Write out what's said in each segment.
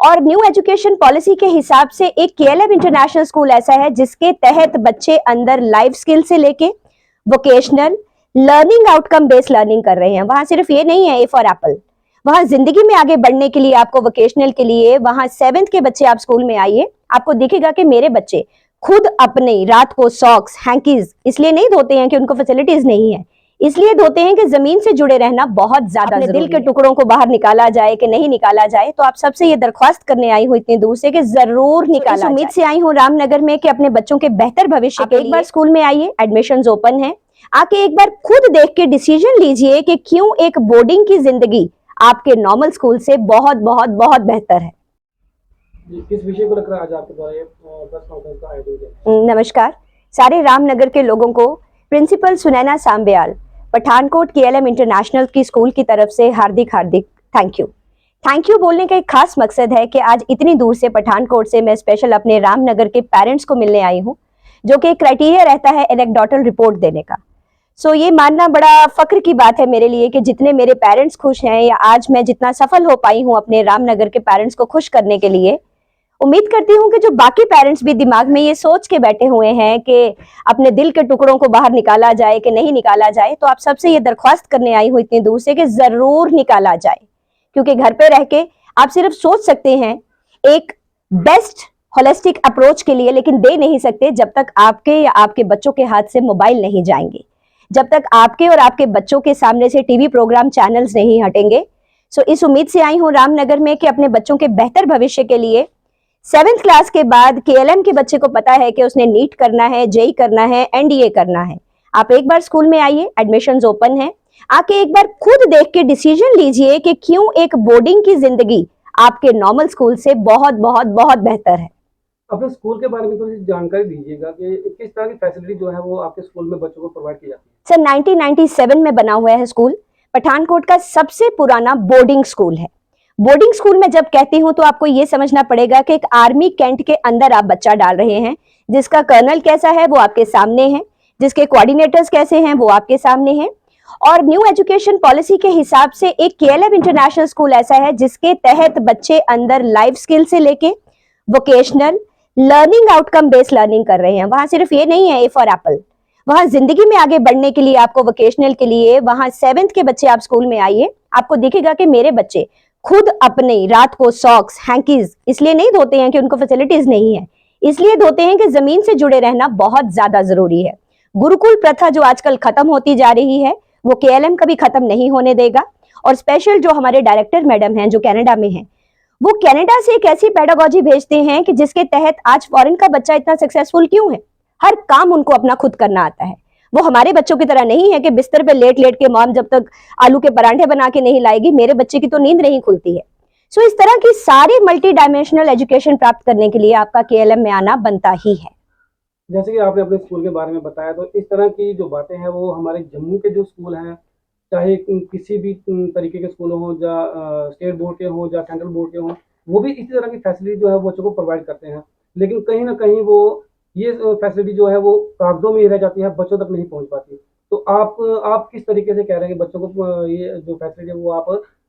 और new education policy के हिसाब से एक केएलएम इंटरनेशनल स्कूल ऐसा है जिसके तहत बच्चे अंदर लाइफ स्किल से लेके vocational learning outcome based learning कर रहे हैं। वहां सिर्फ ये नहीं है ए फॉर एप्पल, वहां जिंदगी में आगे बढ़ने के लिए आपको वोकेशनल के लिए वहां 7th के बच्चे आप स्कूल में आइए, आपको दिखेगा कि मेरे बच्चे खुद अपने रात को सॉक्स हैंकीज इसलिए नहीं धोते हैं कि उनको फैसिलिटीज नहीं है, इसलिए धोते हैं कि जमीन से जुड़े रहना बहुत ज्यादा जरूरी है। दिल के टुकड़ों को बाहर निकाला जाए कि नहीं निकाला जाए, तो आप सबसे ये दरख्वास्त करने आई हूँ इतनी दूर से कि जरूर निकाला जाए। उम्मीद से आई हूँ रामनगर में कि अपने बच्चों के बेहतर भविष्य के लिए एक बार स्कूल में आइए, एडमिशंस ओपन है, आके एक बार खुद देख के डिसीजन लीजिए कि क्यों एक बोर्डिंग की जिंदगी आपके नॉर्मल स्कूल से बहुत बहुत बहुत बेहतर है। किस विषय को लेकर आज आपके द्वारा प्रेस कॉन्फ्रेंस का आयोजन? नमस्कार सारे रामनगर के लोगों को principal Sunaina Sambyal Pathankot KLM international की स्कूल की तरफ से हार्दिक हार्दिक थैंक यू बोलने का एक खास मकसद है कि आज इतनी दूर से पठानकोट से मैं स्पेशल अपने रामनगर के पेरेंट्स को मिलने आई हूँ, जो कि एक क्राइटेरिया रहता है एनेक्डोटल रिपोर्ट देने का। सो ये मानना बड़ा फक्र की बात है मेरे लिए कि जितने मेरे पेरेंट्स खुश हैं, या आज मैं जितना सफल हो पाई हूँ अपने रामनगर के पेरेंट्स को खुश करने के लिए, उम्मीद करती हूँ कि जो बाकी पेरेंट्स भी दिमाग में ये सोच के बैठे हुए हैं कि अपने दिल के टुकड़ों को बाहर निकाला जाए कि नहीं निकाला जाए, तो आप सबसे ये दरख्वास्त करने आई हूँ इतनी दूर से कि जरूर निकाला जाए, क्योंकि घर पे रह के आप सिर्फ सोच सकते हैं एक बेस्ट होलिस्टिक अप्रोच के लिए, लेकिन दे नहीं सकते जब तक आपके या आपके बच्चों के हाथ से मोबाइल नहीं जाएंगे, जब तक आपके और आपके बच्चों के सामने से टीवी प्रोग्राम चैनल्स नहीं हटेंगे। सो इस उम्मीद से आई हूँ रामनगर में कि अपने बच्चों के बेहतर भविष्य के लिए 7th क्लास के बाद केएलएम के बच्चे को पता है कि उसने नीट करना है, जेई करना है, एनडीए करना है, आप एक बार स्कूल में आइए, एडमिशंस ओपन है, आके एक बार खुद देख के डिसीजन लीजिए कि क्यों एक बोर्डिंग की जिंदगी आपके नॉर्मल स्कूल से बहुत बहुत बहुत बेहतर है। अपने स्कूल के बारे में थोड़ी जानकारी दीजिएगा कि किस तरह की फैसिलिटी जो है वो आपके स्कूल में बच्चों को प्रोवाइड की जाती है। सर 1997 में बना हुआ है स्कूल, पठानकोट का सबसे पुराना बोर्डिंग स्कूल है। बोर्डिंग स्कूल में जब कहती हूं तो आपको यह समझना पड़ेगा कि एक आर्मी कैंट के अंदर आप बच्चा डाल रहे हैं, जिसका कर्नल कैसा है वो आपके सामने है, जिसके कोऑर्डिनेटर्स कैसे हैं वो आपके सामने हैं। और न्यू एजुकेशन पॉलिसी के हिसाब से एक केएलएम इंटरनेशनल स्कूल ऐसा है जिसके तहत बच्चे अंदर लाइफ स्किल से लेके vocational learning outcome based learning कर रहे हैं। वहां सिर्फ ये नहीं है ए फॉर एप्पल, वहां जिंदगी में आगे बढ़ने के लिए आपको वोकेशनल के लिए वहां 7th के बच्चे आप स्कूल में आइए, आपको दिखेगा कि मेरे बच्चे खुद अपने रात को सॉक्स हैंकीज इसलिए नहीं धोते हैं कि उनको फैसिलिटीज नहीं है, इसलिए धोते हैं कि जमीन से जुड़े रहना बहुत ज्यादा जरूरी है। गुरुकुल प्रथा जो आजकल खत्म होती जा रही है वो केएलएम कभी खत्म नहीं होने देगा। और स्पेशल जो हमारे डायरेक्टर मैडम हैं जो कनाडा में हैं, वो कनाडा से एक ऐसी पेडागोजी भेजते हैं कि जिसके तहत आज फॉरेन का बच्चा इतना सक्सेसफुल क्यों है, हर काम उनको अपना खुद करना आता है। वो हमारे बच्चों की तरह नहीं है कि बिस्तर पे लेट लेट के मॉम जब तक आलू के परांठे बना के नहीं लाएगी, मेरे बच्चे की तो नींद नहीं खुलती है। सो इस तरह की सारी मल्टी डायमेंशनल एजुकेशन प्राप्त करने के लिए आपका केएलएम में आना बनता ही है। जैसे कि आपने अपने स्कूल के बारे में बताया, तो इस तरह की जो बातें हैं वो हमारे जम्मू के जो स्कूल हैं, चाहे किसी भी तरीके के स्कूल हों, या स्टेट बोर्ड के हों या सेंट्रल बोर्ड के हों, वो भी इसी तरह की फैसिलिटी जो है बच्चों को प्रोवाइड करते हैं। लेकिन कहीं ना कहीं वो ये फैसिलिटी जो है वो कागजों में ही रह जाती है, बच्चों तक नहीं पहुंच पाती। तो आप किस तरीके से कह रहे हैं कि बच्चों को ये जो फैसिलिटी है वो आप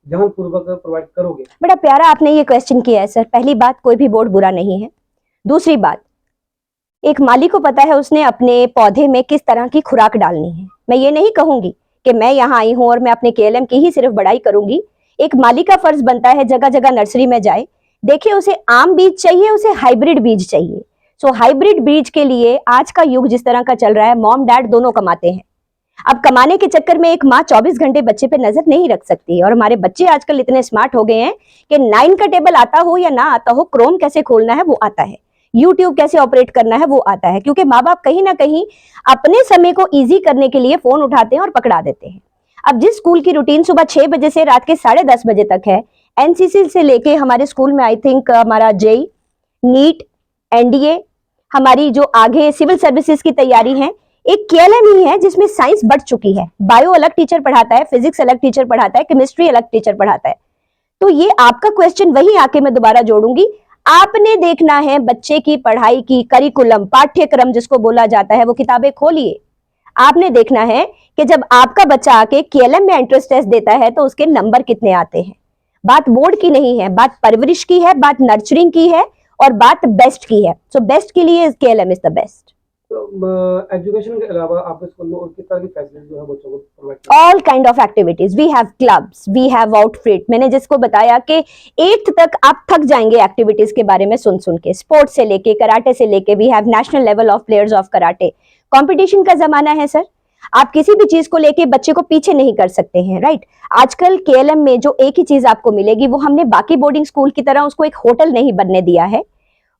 ध्यानपूर्वक प्रोवाइड करोगे? बड़ा प्यारा आपने ये क्वेश्चन किया है सर। पहली बात, कोई भी बोर्ड बुरा नहीं है। दूसरी बात, एक माली को पता है उसने अपने पौधे में किस तरह की खुराक डालनी है। मैं ये नहीं कहूंगी कि मैं यहाँ आई हूँ और मैं अपने केएलएम की ही सिर्फ बड़ाई करूंगी। एक माली का फर्ज बनता है जगह जगह नर्सरी में जाए, देखिए उसे आम बीज चाहिए, उसे हाइब्रिड बीज चाहिए। सो हाइब्रिड बीज के लिए आज का युग जिस तरह का चल रहा है, मॉम डैड दोनों कमाते हैं। अब कमाने के चक्कर में एक माँ 24 घंटे बच्चे पे नजर नहीं रख सकती। और हमारे बच्चे आजकल इतने स्मार्ट हो गए हैं कि 9 का टेबल आता हो या ना आता हो, क्रोम कैसे खोलना है वो आता है, यूट्यूब कैसे ऑपरेट करना है वो आता है, क्योंकि माँ बाप कहीं ना कहीं अपने समय को इजी करने के लिए फोन उठाते हैं और पकड़ा देते हैं। अब जिस स्कूल की रूटीन सुबह 6 बजे से रात के 10:30 बजे तक है, एनसीसी से लेके हमारे स्कूल में आई थिंक हमारा जेई, नीट, एनडीए, हमारी जो आगे सिविल सर्विसेज की तैयारी है, एक केएलएम ही है जिसमें साइंस बढ़ चुकी है। बायो अलग टीचर पढ़ाता है, फिजिक्स अलग टीचर पढ़ाता है, केमिस्ट्री अलग टीचर पढ़ाता है। तो ये आपका क्वेश्चन वही आके मैं दोबारा जोड़ूंगी, आपने देखना है बच्चे की पढ़ाई की करिकुलम, पाठ्यक्रम जिसको बोला जाता है, वो किताबें खोलिए। आपने देखना है कि जब आपका बच्चा आके केएलएम में एंट्रेंस टेस्ट देता है तो उसके नंबर कितने आते हैं। बात बोर्ड की नहीं है, बात परवरिश की है, बात नर्चरिंग की है और बात बेस्ट की है। सो बेस्ट के लिए KLM इज द बेस्ट। तो एजुकेशन के अलावा आपके स्कूल में और किस तरह की फैसिलिटी जो है बच्चों को provide all kind of activities, we have clubs, we have outfit. मैंने जिसको बताया कि 8th तक आप थक जाएंगे एक्टिविटीज के बारे में सुन सुन के, स्पोर्ट्स से लेके कराटे से लेके, we have national level of players of karate. Competition का जमाना है सर, आप किसी भी चीज को लेके बच्चे को पीछे नहीं कर सकते हैं, राइट। आजकल KLM में जो एक ही चीज आपको मिलेगी, वो हमने बाकी बोर्डिंग स्कूल की तरह उसको एक होटल नहीं बनने दिया है।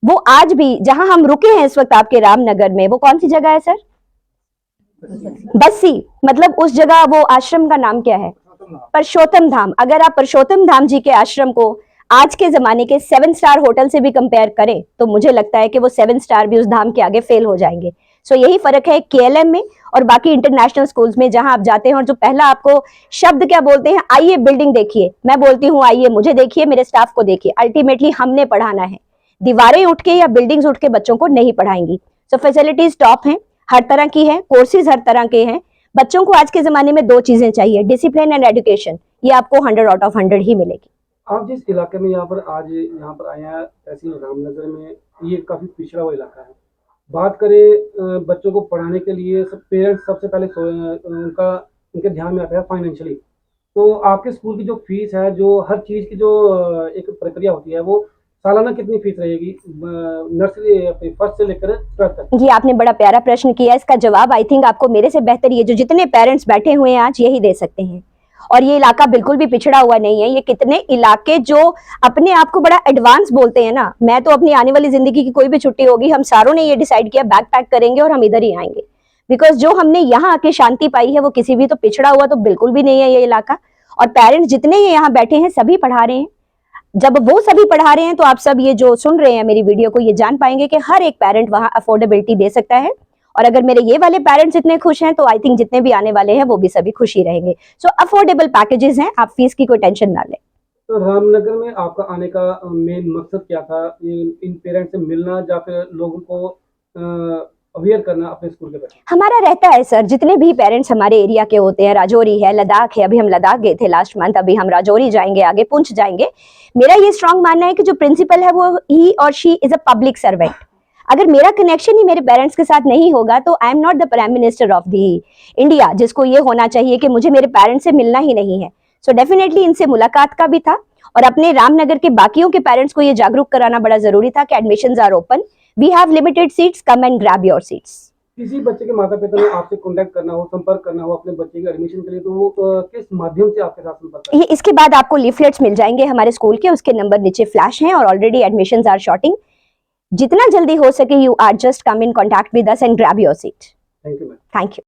वो आज भी जहां हम रुके हैं इस वक्त आपके रामनगर में, वो कौन सी जगह है सर? बस्सी। मतलब उस जगह वो आश्रम का नाम क्या है? परशोत्तम धाम। अगर आप परशोत्तम धाम जी के आश्रम को आज के जमाने के 7 स्टार होटल से भी कंपेयर करें तो मुझे लगता है कि वो 7 स्टार भी उस धाम के आगे फेल हो जाएंगे। सो यही फर्क है KLM में और बाकी इंटरनेशनल स्कूल्स में, जहां आप जाते हैं और जो पहला आपको शब्द क्या बोलते हैं, आइए बिल्डिंग देखिए, मैं बोलती हूँ आइए मुझे देखिए, मेरे स्टाफ को देखिए। अल्टीमेटली हमने पढ़ाना है, दीवारें उठ के या बिल्डिंग्स उठ के बच्चों को नहीं पढ़ाएंगी। सो फैसिलिटीज टॉप हैं, हर तरह की है, कोर्सेज हर तरह के हैं। बच्चों को आज के जमाने में 2 चीजें चाहिए, डिसिप्लिन एंड एजुकेशन। ये आपको 100 आउट ऑफ 100 ही मिलेगी। आप जिस इलाके में यहाँ पर आए हैं, तहसील रामनगर में, ये काफ़ी पिछड़ा हुआ इलाका है। बात करें बच्चों को पढ़ाने के लिए, पेरेंट्स सबसे पहले उनके ध्यान में आता है फाइनेंशियली। तो आपके स्कूल की जो फीस है, जो हर चीज़ की जो एक प्रक्रिया होती है, वो सालाना कितनी फीस रहेगी नर्सरी फर्स्ट से लेकर 12th तक? ये आपने बड़ा प्यारा प्रश्न किया। इसका जवाब आई थिंक आपको मेरे से बेहतर ये जो जितने पेरेंट्स बैठे हुए हैं आज यही दे सकते हैं। और ये इलाका बिल्कुल भी पिछड़ा हुआ नहीं है। ये कितने इलाके जो अपने आप को बड़ा एडवांस बोलते हैं ना, मैं तो अपनी आने वाली जिंदगी की कोई भी छुट्टी होगी, हम सारों ने ये डिसाइड किया बैग पैक करेंगे और हम इधर ही आएंगे। बिकॉज जो हमने यहाँ आके शांति पाई है वो किसी भी तो पिछड़ा हुआ तो बिल्कुल भी नहीं है ये इलाका। और पेरेंट्स जितने ये यहाँ बैठे हैं सभी पढ़ा रहे हैं। जब वो सभी पढ़ा रहे हैं तो आप सब ये जो सुन रहे हैं मेरी वीडियो को, ये जान पाएंगे कि हर एक पेरेंट वहां अफोर्डेबिलिटी दे सकता है। और अगर मेरे ये वाले पेरेंट्स इतने खुश हैं तो आई थिंक जितने भी आने वाले हैं वो भी सभी खुश ही रहेंगे। सो अफोर्डेबल पैकेजेस हैं, आप फीस की कोई टेंशन ना लें। तो रामनगर में आपका आने का मेन मकसद क्या था? इन पेरेंट्स से मिलना या फिर लोगों को अवेयर करना अपने स्कूल के बारे में? हमारा रहता है सर, जितने भी पेरेंट्स हमारे एरिया के होते हैं, राजौरी है, लद्दाख है, अभी हम लद्दाख गए थे लास्ट मंथ, अभी हम राजौरी जाएंगे, आगे पुंछ जाएंगे। मेरा ये स्ट्रांग मानना है कि जो प्रिंसिपल है वो ही और she is a public servant. अगर मेरा कनेक्शन ही मेरे पेरेंट्स के साथ नहीं होगा तो I am not the prime minister of the India, जिसको ये होना चाहिए कि मुझे मेरे पेरेंट्स से मिलना ही नहीं है। सो डेफिनेटली इनसे मुलाकात का भी था और अपने रामनगर के बाकियों के पेरेंट्स को ये जागरूक कराना बड़ा जरूरी था कि admissions are open, we have limited seats, come and grab your seats. किसी बच्चे के माता पिता ने आपसे कांटेक्ट करना हो, संपर्क करना हो अपने बच्चे के एडमिशन के लिए, तो वो किस माध्यम से आपके साथ संपर्क करें? ये इसके बाद आपको लीफलेट्स मिल जाएंगे हमारे स्कूल के, उसके नंबर नीचे फ्लैश हैं और ऑलरेडी एडमिशंस आर शॉर्टिंग। जितना जल्दी हो सके you are just come in contact with us and grab your seat. Thank you ma'am. Thank you.